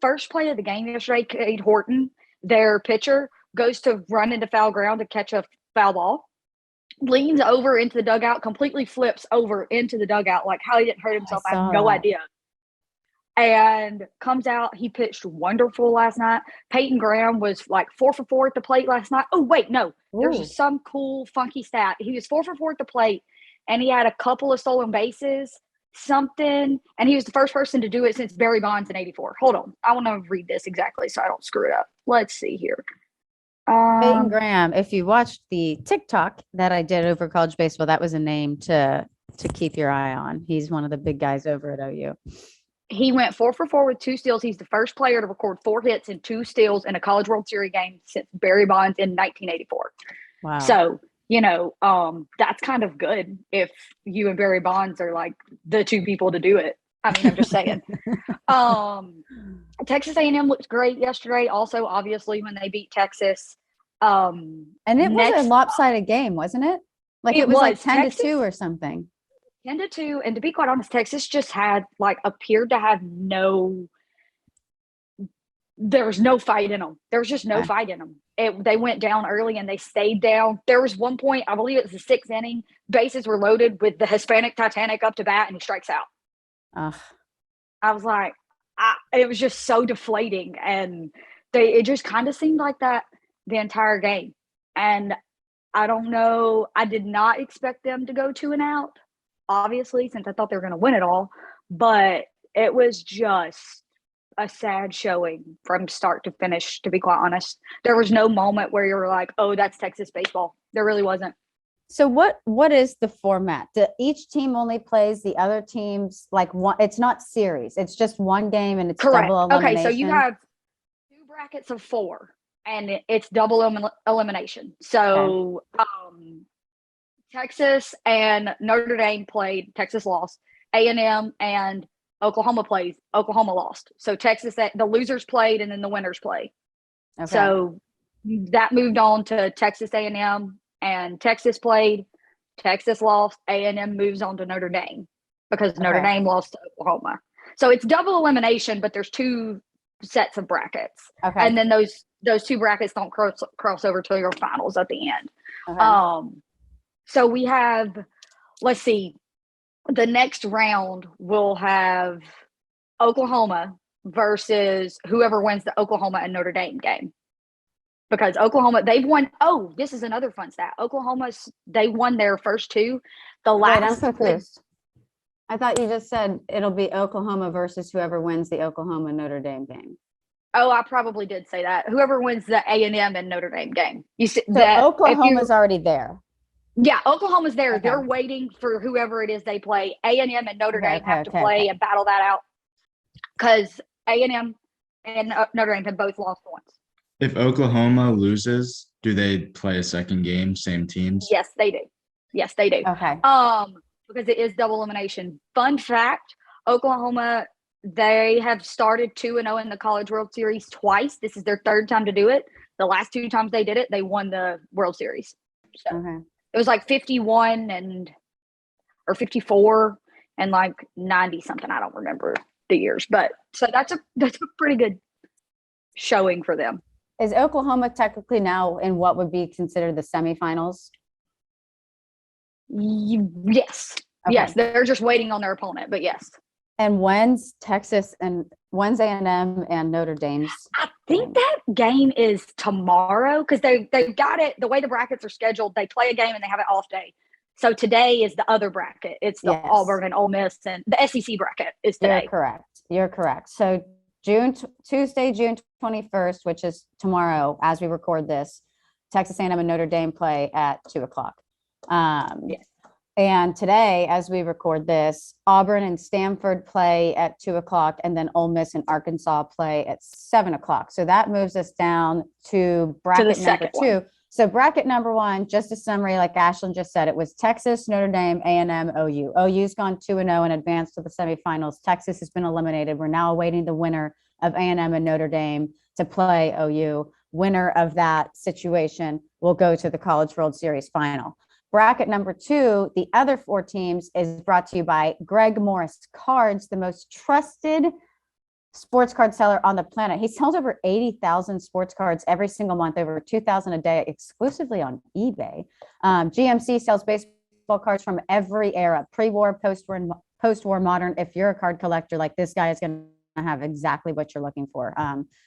Speaker 5: first play of the game yesterday, Cade Horton, their pitcher, goes to run into foul ground to catch a foul ball, leans over into the dugout, completely flips over into the dugout. Like how he didn't hurt himself, I have no idea. And comes out. He pitched wonderful last night. Peyton Graham was like 4 for 4 at the plate last night. Oh, wait, no. There's some cool, funky stat. He was 4 for 4 at the plate, and he had a couple of stolen bases, something, and he was the first person to do it since Barry Bonds in '84. Hold on. I want to read this exactly so I don't screw it up. Let's see here.
Speaker 1: Peyton Graham, if you watched the TikTok that I did over college baseball, that was a name to keep your eye on. He's one of the big guys over at OU.
Speaker 5: He went 4 for 4 with 2 steals. He's the first player to record 4 hits and 2 steals in a College World Series game since Barry Bonds in 1984. Wow. So, that's kind of good if you and Barry Bonds are like the 2 people to do it. I mean, I'm just saying. Texas A&M looked great yesterday. Also, obviously, when they beat Texas.
Speaker 1: And it was a lopsided game, wasn't it? Like it was like 10-2 or something.
Speaker 5: 10-2, and to be quite honest, Texas just appeared to have there was no fight in them. There was just no fight in them. They went down early and they stayed down. There was one point, I believe it was the 6th inning, bases were loaded with the Hispanic Titanic up to bat and he strikes out. I was like, it was just so deflating, and it just kind of seemed like that the entire game. And I don't know, I did not expect them to go 2 and out. Obviously, since I thought they were going to win it all, but it was just a sad showing from start to finish, to be quite honest. There was no moment where you were like, oh, that's Texas baseball. There really wasn't.
Speaker 1: So what is the format? Each team only plays the other teams like one? It's not series. It's just one game and it's
Speaker 5: correct.
Speaker 1: Double elimination.
Speaker 5: Okay, so you have 2 brackets of 4 and it's double elimination. So Texas and Notre Dame played. Texas lost. A&M and Oklahoma plays. Oklahoma lost. So the losers played and then the winners play. Okay. So that moved on to Texas A&M, and Texas played. Texas lost. A&M moves on to Notre Dame because Notre Dame lost to Oklahoma. So it's double elimination, but there's 2 sets of brackets. Okay. And then those 2 brackets don't cross over to your finals at the end. Okay. So we have, let's see, the next round will have Oklahoma versus whoever wins the Oklahoma and Notre Dame game. Because Oklahoma, they've won. Oh, this is another fun stat. They won their first 2.
Speaker 1: Wait, I'm confused. I thought you just said it'll be Oklahoma versus whoever wins the Oklahoma Notre Dame game.
Speaker 5: Oh, I probably did say that. Whoever wins the A&M and Notre Dame game.
Speaker 1: So Oklahoma's already there.
Speaker 5: Yeah, Oklahoma's there. Okay. They're waiting for whoever it is they play. A&M and Notre Dame have to play and battle that out. Because A&M and Notre Dame have both lost once.
Speaker 4: If Oklahoma loses, do they play a second game, same teams?
Speaker 5: Yes, they do. Yes, they do.
Speaker 1: Okay.
Speaker 5: Because it is double elimination. Fun fact, Oklahoma, they have started 2-0 in the College World Series twice. This is their third time to do it. The last 2 times they did it, they won the World Series. So it was like 51 or 54 and like 90 something. I don't remember the years, but so that's a pretty good showing for them.
Speaker 1: Is Oklahoma technically now in what would be considered the semifinals?
Speaker 5: Yes. Okay. Yes, they're just waiting on their opponent, but yes.
Speaker 1: And when's A&M and Notre Dame's?
Speaker 5: I think that game is tomorrow because they've got it. The way the brackets are scheduled, they play a game and they have an off day. So today is the other bracket. It's the Auburn and Ole Miss, and the SEC bracket is today.
Speaker 1: You're correct. So Tuesday, June 21st, which is tomorrow as we record this, Texas A&M and Notre Dame play at 2:00.
Speaker 5: Yes.
Speaker 1: And today, as we record this, Auburn and Stanford play at 2:00, and then Ole Miss and Arkansas play at 7:00. So that moves us down to bracket number 2. So bracket number 1, just a summary, like Ashland just said, it was Texas, Notre Dame, A&M, OU. OU's gone 2-0 and advanced to the semifinals. Texas has been eliminated. We're now awaiting the winner of A&M and Notre Dame to play OU. Winner of that situation will go to the College World Series final. Bracket number 2, the other 4 teams, is brought to you by Greg Morris Cards, the most trusted sports card seller on the planet. He sells over 80,000 sports cards every single month, over 2,000 a day, exclusively on eBay. GMC sells baseball cards from every era, pre-war, post-war, modern. If you're a card collector, like this guy is going to have exactly what you're looking for.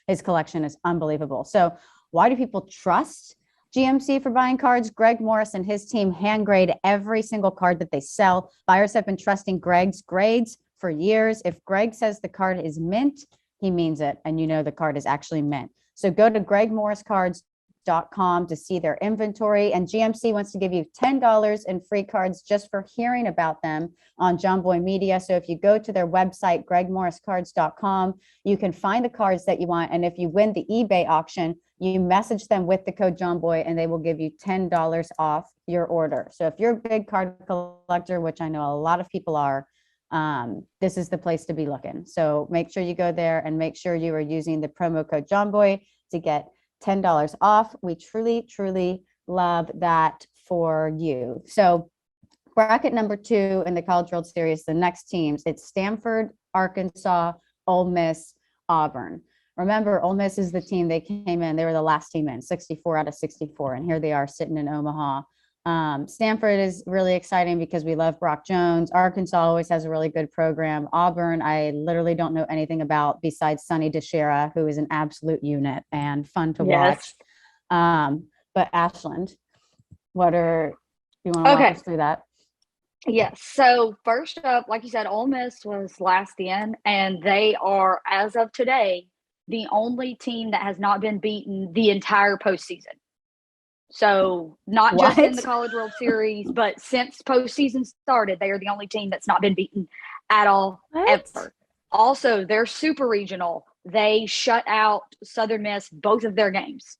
Speaker 1: His collection is unbelievable. So why do people trust GMC for buying cards? Greg Morris and his team hand grade every single card that they sell. Buyers have been trusting Greg's grades for years. If Greg says the card is mint, he means it, and you know the card is actually mint. So go to gregmorriscards.com to see their inventory, and GMC wants to give you $10 in free cards just for hearing about them on JOMBOY Media. So if you go to their website, gregmorriscards.com, you can find the cards that you want, and if you win the eBay auction, you message them with the code JOMBOY and they will give you $10 off your order. So if you're a big card collector, which I know a lot of people are, this is the place to be looking. So make sure you go there and make sure you are using the promo code JOMBOY to get $10 off. We truly, truly love that for you. So bracket number 2 in the College World Series, the next teams, it's Stanford, Arkansas, Ole Miss, Auburn. Remember, Ole Miss is the team they came in. They were the last team in, 64 out of 64. And here they are sitting in Omaha. Stanford is really exciting because we love Brock Jones. Arkansas always has a really good program. Auburn, I literally don't know anything about besides Sonny DeShera, who is an absolute unit and fun to watch. But Ashland, you want to walk us through that?
Speaker 5: Yes. So first up, like you said, Ole Miss was last in, and they are, as of today, the only team that has not been beaten the entire postseason. So not just in the College World Series, but since postseason started, they are the only team that's not been beaten at all, ever. Also, they're super regional. They shut out Southern Miss both of their games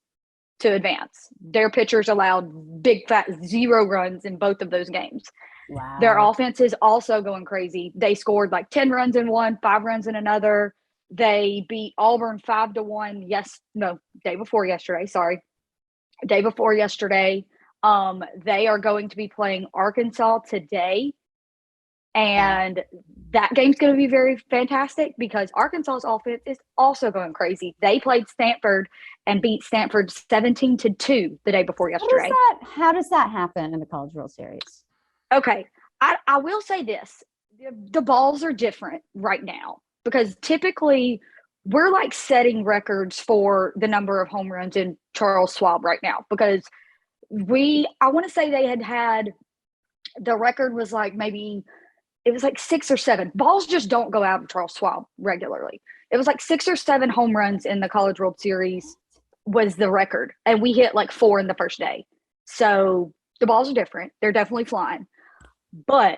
Speaker 5: to advance. Their pitchers allowed big fat 0 runs in both of those games.
Speaker 1: Wow.
Speaker 5: Their offense is also going crazy. They scored like 10 runs in one, 5 runs in another. They beat Auburn 5-1. Day before yesterday. They are going to be playing Arkansas today. And that game's going to be very fantastic because Arkansas's offense is also going crazy. They played Stanford and beat Stanford 17-2 the day before yesterday.
Speaker 1: How does that happen in the College World Series?
Speaker 5: Okay. I will say this. The balls are different right now because typically we're like setting records for the number of home runs in Charles Schwab right now because I want to say they had the record was like maybe it was like 6 or 7. Balls just don't go out of Charles Schwab regularly. It was like 6 or 7 home runs in the College World Series was the record. And we hit like 4 in the first day. So the balls are different. They're definitely flying. But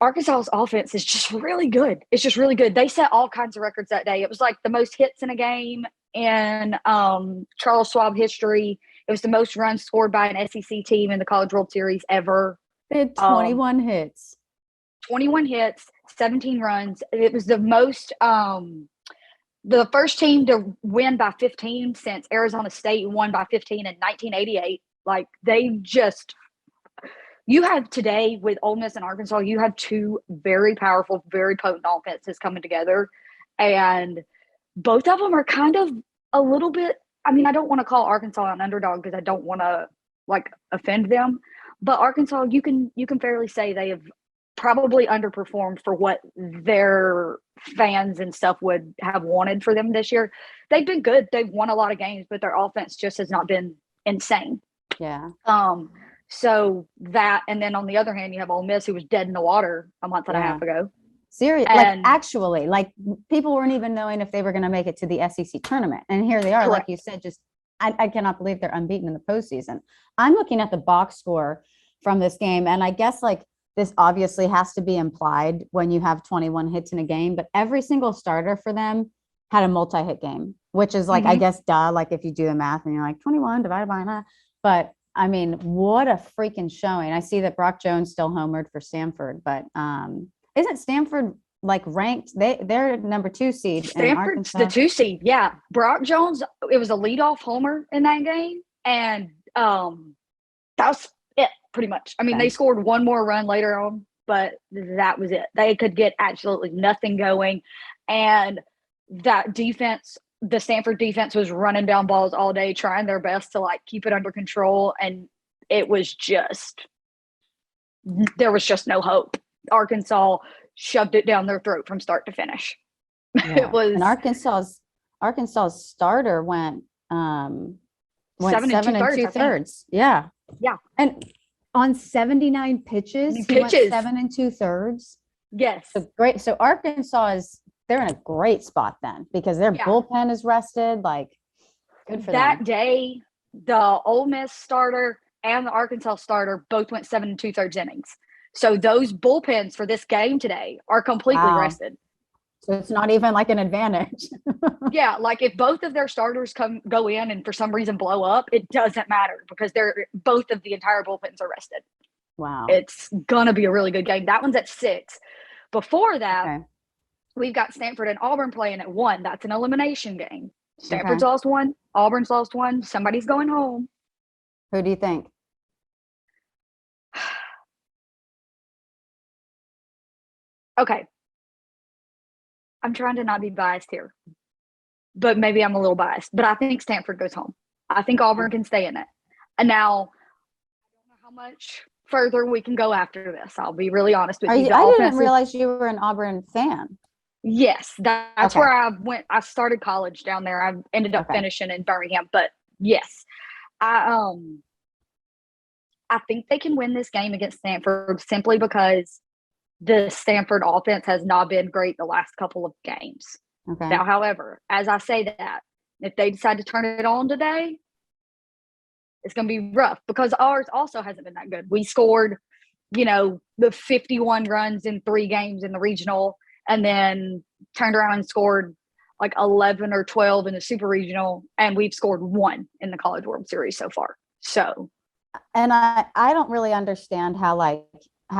Speaker 5: Arkansas's offense is just really good. It's just really good. They set all kinds of records that day. It was like the most hits in a game in Charles Schwab history. It was the most runs scored by an SEC team in the College World Series ever.
Speaker 1: They had 21 hits.
Speaker 5: 21 hits, 17 runs. It was the most the first team to win by 15 since Arizona State won by 15 in 1988. Like, they just – you have today with Ole Miss and Arkansas, you have two very powerful, very potent offenses coming together. And both of them are kind of a little bit – I mean, I don't want to call Arkansas an underdog because I don't want to, like, offend them. But Arkansas, you can fairly say they have probably underperformed for what their fans and stuff would have wanted for them this year. They've been good. They've won a lot of games, but their offense just has not been insane.
Speaker 1: Yeah.
Speaker 5: So that, and then on the other hand, you have Ole Miss, who was dead in the water a month and a half ago.
Speaker 1: Seriously, like actually, like people weren't even knowing if they were going to make it to the SEC tournament. And here they are,
Speaker 5: Correct.
Speaker 1: like you said, just I cannot believe they're unbeaten in the postseason. I'm looking at the box score from this game, and I guess like this obviously has to be implied when you have 21 hits in a game, but every single starter for them had a multi-hit game, which is like, I guess, duh, like if you do the math and you're like 21 divided by 9. But I mean, what a freaking showing. I see that Brock Jones still homered for Stanford, but isn't Stanford like ranked? They're number 2 seed.
Speaker 5: Stanford's the 2 seed. Yeah. Brock Jones, it was a leadoff homer in that game. And that was it pretty much. I mean, they scored one more run later on, but that was it. They could get absolutely nothing going. And that defense, the Stanford defense, was running down balls all day, trying their best to like keep it under control. And it was just, there was just no hope. Arkansas shoved it down their throat from start to finish.
Speaker 1: Yeah.
Speaker 5: It was,
Speaker 1: and Arkansas's starter went
Speaker 5: 7
Speaker 1: 7 2/3. Yeah.
Speaker 5: Yeah.
Speaker 1: And on 79 pitches, he went 7 2/3.
Speaker 5: Yes.
Speaker 1: So great. So Arkansas they're in a great spot then because their bullpen is rested. Like, good for
Speaker 5: that
Speaker 1: them.
Speaker 5: day. The Ole Miss starter and the Arkansas starter both went 7 2/3 innings. So those bullpens for this game today are completely rested.
Speaker 1: So it's not even like an advantage.
Speaker 5: Yeah, like if both of their starters go in and for some reason blow up, it doesn't matter because both of the entire bullpens are rested.
Speaker 1: Wow.
Speaker 5: It's gonna be a really good game. That one's at 6. Before that, we've got Stanford and Auburn playing at 1. That's an elimination game. Stanford's lost 1. Auburn's lost 1. Somebody's going home.
Speaker 1: Who do you think?
Speaker 5: Okay. I'm trying to not be biased here, but maybe I'm a little biased. But I think Stanford goes home. I think Auburn can stay in it. And now, I don't know how much further we can go after this. I'll be really honest with you.
Speaker 1: I didn't realize you were an Auburn fan.
Speaker 5: Yes, that's where I went. I started college down there. I ended up finishing in Birmingham. But yes, I think they can win this game against Stanford simply because the Stanford offense has not been great the last couple of games.
Speaker 1: Okay.
Speaker 5: Now, however, as I say that, if they decide to turn it on today, it's going to be rough because ours also hasn't been that good. We scored, the 51 runs in 3 games in the regional and then turned around and scored like 11 or 12 in the super regional. And we've scored 1 in the College World Series so far. So.
Speaker 1: And I don't really understand how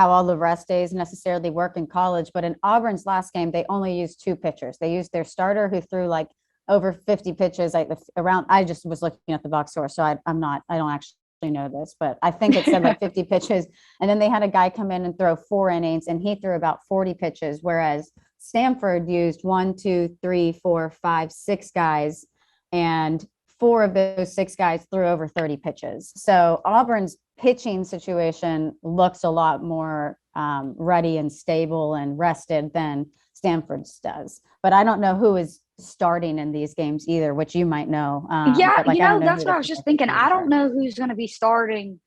Speaker 1: all the rest days necessarily work in college, but in Auburn's last game, they only used 2 pitchers. They used their starter who threw like over 50 pitches I just was looking at the box score. So I don't actually know this, but I think it said like 50 pitches. And then they had a guy come in and throw 4 innings and he threw about 40 pitches. Whereas Stanford used 1, 2, 3, 4, 5, 6 guys, and 4 of those 6 guys threw over 30 pitches. So Auburn's pitching situation looks a lot more ready and stable and rested than Stanford's does. But I don't know who is starting in these games either, which you might know.
Speaker 5: That's what I was just thinking. I don't know who's going to be starting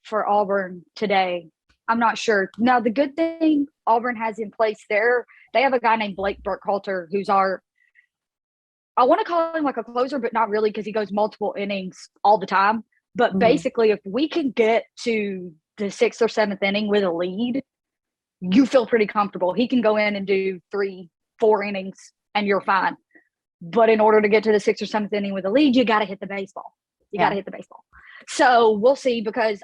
Speaker 5: for Auburn today. I'm not sure. Now, the good thing Auburn has in place there, they have a guy named Blake Burkhalter, who's I want to call him like a closer, but not really because he goes multiple innings all the time. But basically, if we can get to the 6th or 7th inning with a lead, you feel pretty comfortable. He can go in and do 3-4 innings and you're fine. But in order to get to the 6th or 7th inning with a lead, you got to hit the baseball. You got to hit the baseball. So we'll see, because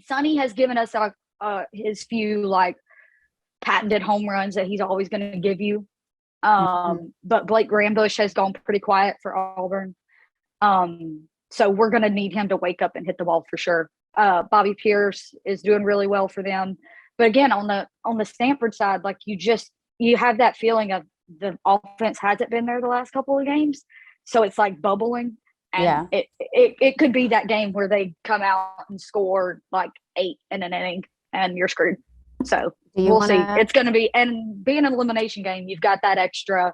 Speaker 5: Sonny has given us his few like patented home runs that he's always going to give you. But Blake Grambush has gone pretty quiet for Auburn. So we're going to need him to wake up and hit the ball for sure. Bobby Pierce is doing really well for them. But again, on the Stanford side, like you have that feeling of the offense hasn't been there the last couple of games. So it's like bubbling. And it could be that game where they come out and score like 8 in an inning and you're screwed. So we'll see. It's going to be, and being an elimination game, you've got that extra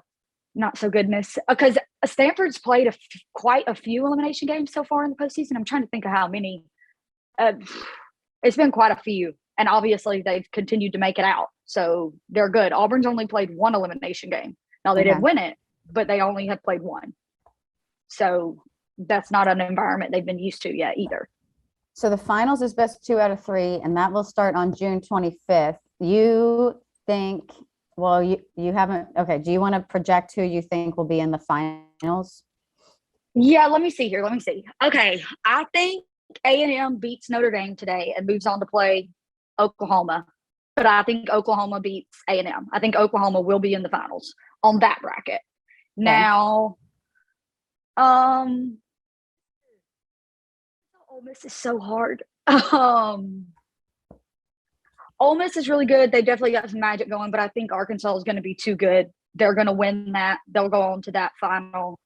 Speaker 5: not so goodness, because Stanford's played quite a few elimination games so far in the postseason. I'm trying to think of how many. It's been quite a few, and obviously they've continued to make it out. So they're good. Auburn's only played 1 elimination game. Now they did win it, but they only have played 1. So that's not an environment they've been used to yet either.
Speaker 1: So the finals is best 2 out of 3, and that will start on June 25th. You think, well, you haven't, okay. Do you want to project who you think will be in the finals?
Speaker 5: Yeah, let me see here. Let me see. Okay. I think A&M beats Notre Dame today and moves on to play Oklahoma. But I think Oklahoma beats A&M. I think Oklahoma will be in the finals on that bracket. Okay. Now, Ole Miss is so hard. Ole Miss is really good. They definitely got some magic going, but I think Arkansas is going to be too good. They're going to win that. They'll go on to that final.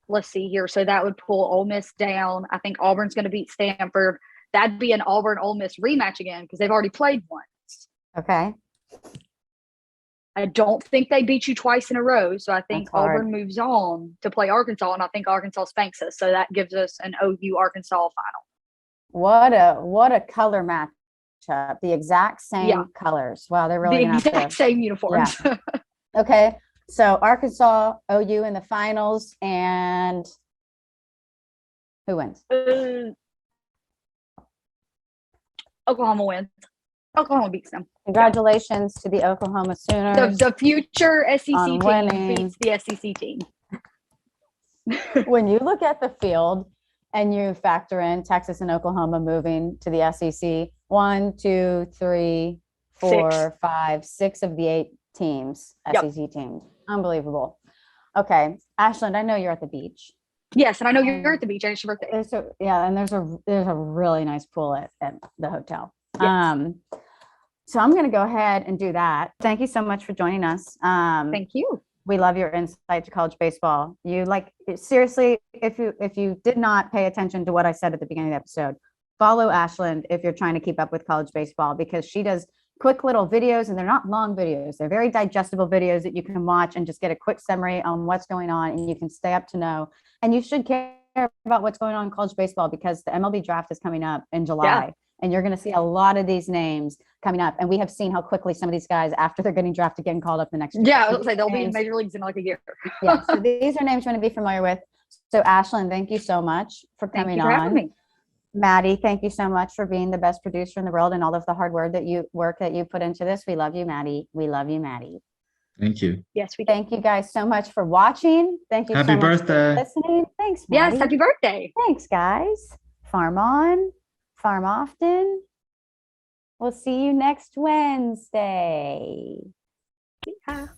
Speaker 5: Let's see here. So that would pull Ole Miss down. I think Auburn's going to beat Stanford. That'd be an Auburn-Ole Miss rematch again because they've already played once. Okay. I don't think they beat you twice in a row. So I think Auburn moves on to play Arkansas, and I think Arkansas spanks us. So that gives us an OU-Arkansas final.
Speaker 1: What a color matchup. The exact same colors. Wow, they're really
Speaker 5: the exact same uniforms.
Speaker 1: Yeah. Okay. So Arkansas, OU in the finals, and who wins?
Speaker 5: Oklahoma wins. Oklahoma beats them.
Speaker 1: Congratulations to the Oklahoma Sooners.
Speaker 5: The future SEC team beats the SEC team.
Speaker 1: When you look at the field and you factor in Texas and Oklahoma moving to the SEC, 1, 2, 3, 4, 5, 6 of the 8 teams, SEC teams. Unbelievable. Okay, Ashland, I know you're at the beach.
Speaker 5: Yes, and I know you're at the beach, and it's your birthday.
Speaker 1: And there's a really nice pool at the hotel.
Speaker 5: Yes.
Speaker 1: So I'm going to go ahead and do that. Thank you so much for joining us.
Speaker 5: Thank you.
Speaker 1: We love your insight to college baseball. You seriously, if you did not pay attention to what I said at the beginning of the episode, follow Ashland if you're trying to keep up with college baseball, because she does quick little videos, and they're not long videos. They're very digestible videos that you can watch and just get a quick summary on what's going on, and you can stay up to know. And you should care about what's going on in college baseball, because the MLB draft is coming up in July, and you're going to see a lot of these names coming up. And we have seen how quickly some of these guys, after they're getting drafted, getting called up the next year.
Speaker 5: Yeah, I was say they'll be in major leagues in like a year.
Speaker 1: Yeah, so these are names you want to be familiar with. So Ashland, thank you so much for coming on.
Speaker 5: Thank you for having me.
Speaker 1: Maddie, thank you so much for being the best producer in the world and all of the hard work that you put into this. We love you, Maddie. We love you, Maddie.
Speaker 4: Thank you.
Speaker 5: Yes, we do.
Speaker 1: Thank you guys so much for watching. Thank you
Speaker 4: Happy
Speaker 1: so much
Speaker 4: birthday.
Speaker 1: for listening. Thanks, Maddie.
Speaker 5: Yes, happy birthday.
Speaker 1: Thanks, guys. Farm on, farm often. We'll see you next Wednesday.
Speaker 5: Yeah.